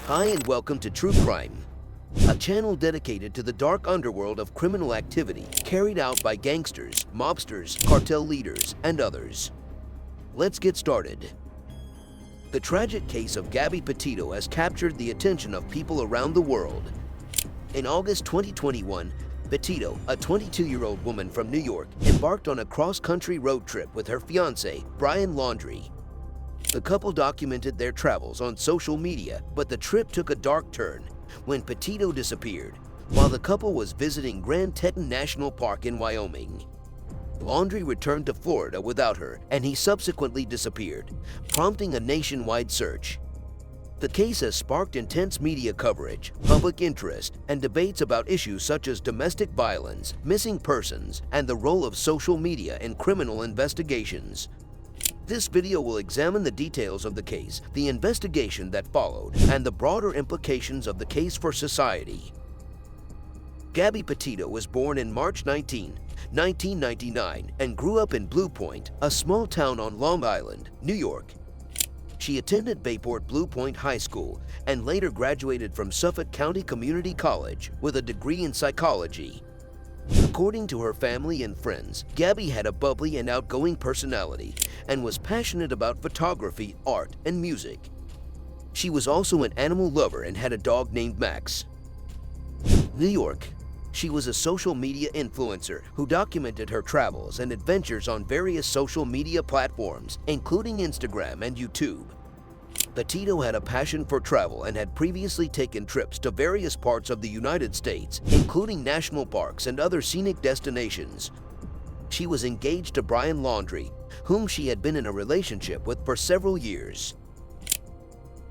Hi and welcome to True Crime, a channel dedicated to the dark underworld of criminal activity carried out by gangsters, mobsters, cartel leaders, and others. Let's get started. The tragic case of Gabby Petito has captured the attention of people around the world. In August 2021, Petito, a 22-year-old woman from New York, embarked on a cross-country road trip with her fiancé, Brian Laundrie. The couple documented their travels on social media, but the trip took a dark turn when Petito disappeared while the couple was visiting Grand Teton National Park in Wyoming. Laundrie returned to Florida without her, and he subsequently disappeared, prompting a nationwide search. The case has sparked intense media coverage, public interest, and debates about issues such as domestic violence, missing persons, and the role of social media in criminal investigations. This video will examine the details of the case, the investigation that followed, and the broader implications of the case for society. Gabby Petito was born in March 19, 1999, and grew up in Blue Point, a small town on Long Island, New York. She attended Bayport Blue Point High School and later graduated from Suffolk County Community College with a degree in psychology. According to her family and friends, Gabby had a bubbly and outgoing personality and was passionate about photography, art, and music. She was also an animal lover and had a dog named Max. New York. She was a social media influencer who documented her travels and adventures on various social media platforms, including Instagram and YouTube. Petito had a passion for travel and had previously taken trips to various parts of the United States, including national parks and other scenic destinations. She was engaged to Brian Laundrie, whom she had been in a relationship with for several years.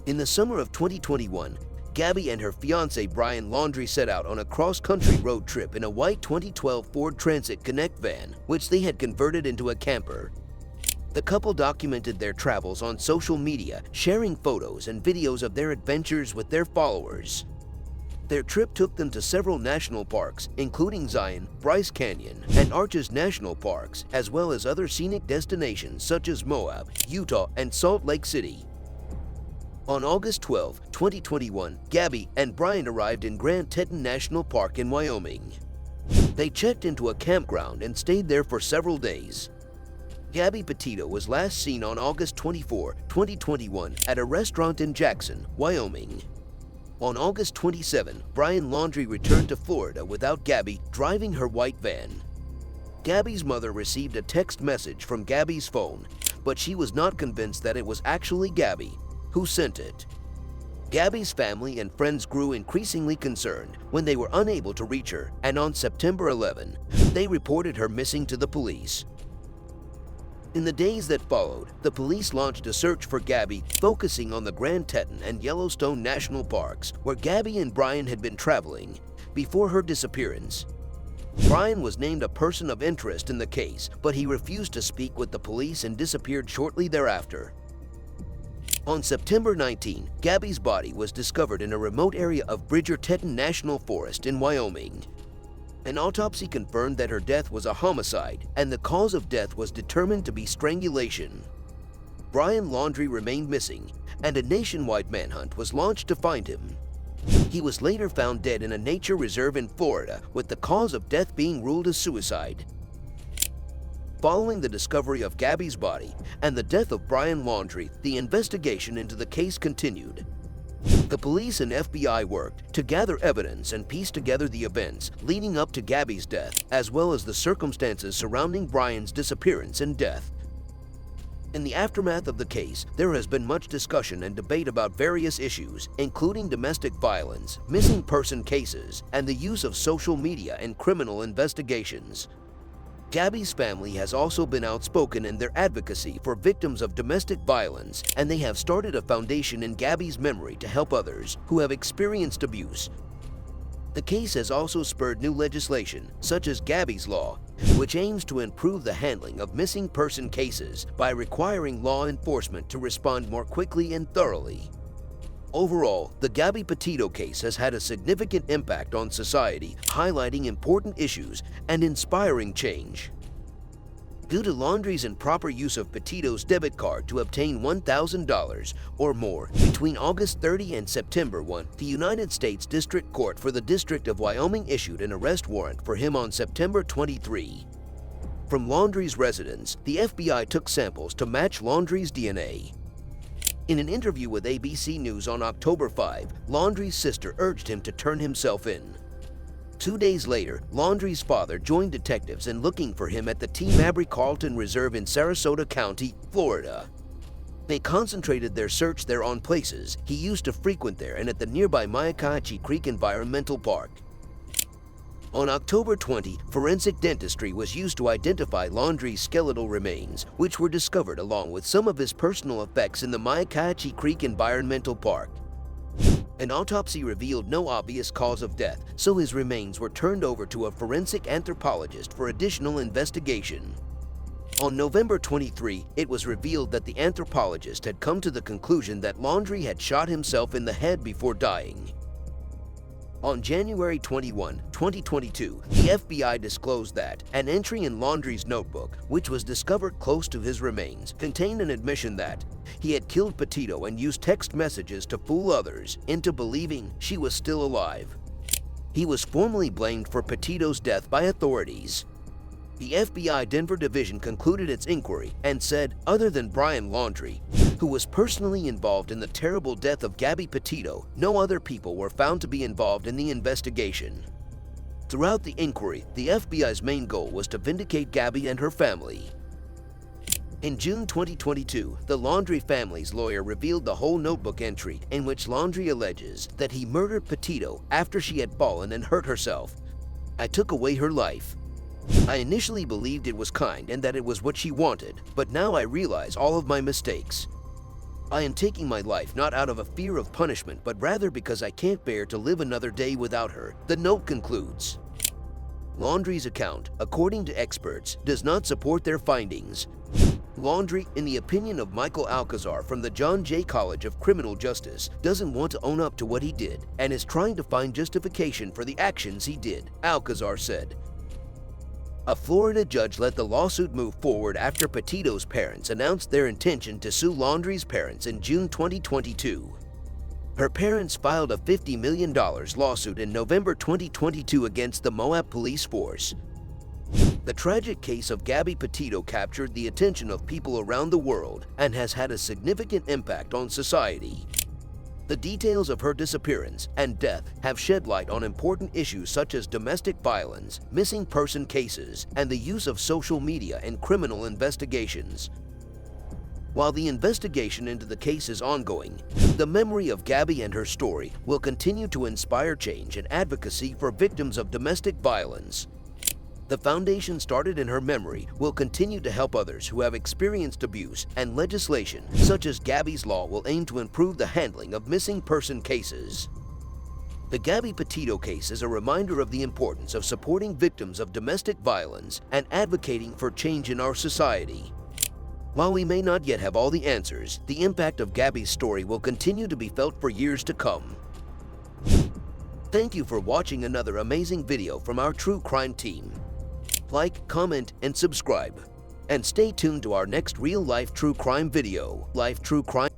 In the summer of 2021, Gabby and her fiancé Brian Laundrie set out on a cross-country road trip in a white 2012 Ford Transit Connect van, which they had converted into a camper. The couple documented their travels on social media, sharing photos and videos of their adventures with their followers. Their trip took them to several national parks, including Zion, Bryce Canyon, and Arches National Parks, as well as other scenic destinations such as Moab, Utah, and Salt Lake City. On August 12, 2021, Gabby and Brian arrived in Grand Teton National Park in Wyoming. They checked into a campground and stayed there for several days. Gabby Petito was last seen on August 24, 2021 at a restaurant in Jackson, Wyoming. On August 27, Brian Laundrie returned to Florida without Gabby driving her white van. Gabby's mother received a text message from Gabby's phone, but she was not convinced that it was actually Gabby who sent it. Gabby's family and friends grew increasingly concerned when they were unable to reach her, and on September 11, they reported her missing to the police. In the days that followed, the police launched a search for Gabby, focusing on the Grand Teton and Yellowstone National Parks, where Gabby and Brian had been traveling before her disappearance. Brian was named a person of interest in the case, but he refused to speak with the police and disappeared shortly thereafter. On September 19, Gabby's body was discovered in a remote area of Bridger Teton National Forest in Wyoming. An autopsy confirmed that her death was a homicide, and the cause of death was determined to be strangulation. Brian Laundrie remained missing, and a nationwide manhunt was launched to find him. He was later found dead in a nature reserve in Florida, with the cause of death being ruled as suicide. Following the discovery of Gabby's body and the death of Brian Laundrie, the investigation into the case continued. The police and FBI worked to gather evidence and piece together the events leading up to Gabby's death, as well as the circumstances surrounding Brian's disappearance and death. In the aftermath of the case, there has been much discussion and debate about various issues, including domestic violence, missing person cases, and the use of social media in criminal investigations. Gabby's family has also been outspoken in their advocacy for victims of domestic violence, and they have started a foundation in Gabby's memory to help others who have experienced abuse. The case has also spurred new legislation, such as Gabby's Law, which aims to improve the handling of missing person cases by requiring law enforcement to respond more quickly and thoroughly. Overall, the Gabby Petito case has had a significant impact on society, highlighting important issues and inspiring change. due to Laundrie's improper use of Petito's debit card to obtain $1,000 or more between August 30 and September 1. The United States District Court for the District of Wyoming issued an arrest warrant for him on September 23. From Laundrie's residence, the FBI took samples to match Laundrie's DNA. In an interview with ABC News on October 5, Laundrie's sister urged him to turn himself in. 2 days later, Laundrie's father joined detectives in looking for him at the T. Mabry-Carlton Reserve in Sarasota County, Florida. They concentrated their search there on places he used to frequent there and at the nearby Myakkahatchee Creek Environmental Park. On October 20, forensic dentistry was used to identify Laundrie's skeletal remains, which were discovered along with some of his personal effects in the Myakkahatchee Creek Environmental Park. An autopsy revealed no obvious cause of death, so his remains were turned over to a forensic anthropologist for additional investigation. On November 23, it was revealed that the anthropologist had come to the conclusion that Laundrie had shot himself in the head before dying. On January 21, 2022, the FBI disclosed that an entry in Laundrie's notebook, which was discovered close to his remains, contained an admission that he had killed Petito and used text messages to fool others into believing she was still alive. He was formally blamed for Petito's death by authorities. The FBI Denver Division concluded its inquiry and said, other than Brian Laundrie, who was personally involved in the terrible death of Gabby Petito, no other people were found to be involved in the investigation. Throughout the inquiry, the FBI's main goal was to vindicate Gabby and her family. In June 2022, the Laundrie family's lawyer revealed the whole notebook entry in which Laundrie alleges that he murdered Petito after she had fallen and hurt herself. "I took away her life. I initially believed it was kind and that it was what she wanted, but now I realize all of my mistakes. I am taking my life not out of a fear of punishment, but rather because I can't bear to live another day without her," the note concludes. Laundrie's account, according to experts, does not support their findings. Laundrie, in the opinion of Michael Alcazar from the John Jay College of Criminal Justice, doesn't want to own up to what he did and is trying to find justification for the actions he did, Alcazar said. A Florida judge let the lawsuit move forward after Petito's parents announced their intention to sue Laundrie's parents in June 2022. Her parents filed a $50 million lawsuit in November 2022 against the Moab police force. The tragic case of Gabby Petito captured the attention of people around the world and has had a significant impact on society. The details of her disappearance and death have shed light on important issues such as domestic violence, missing person cases, and the use of social media in criminal investigations. While the investigation into the case is ongoing, the memory of Gabby and her story will continue to inspire change and advocacy for victims of domestic violence. The foundation started in her memory will continue to help others who have experienced abuse, and legislation such as Gabby's Law will aim to improve the handling of missing person cases. The Gabby Petito case is a reminder of the importance of supporting victims of domestic violence and advocating for change in our society. While we may not yet have all the answers, the impact of Gabby's story will continue to be felt for years to come. Thank you for watching another amazing video from our true crime team. Like, comment, and subscribe. And stay tuned to our next real-life true crime video. Life True Crime.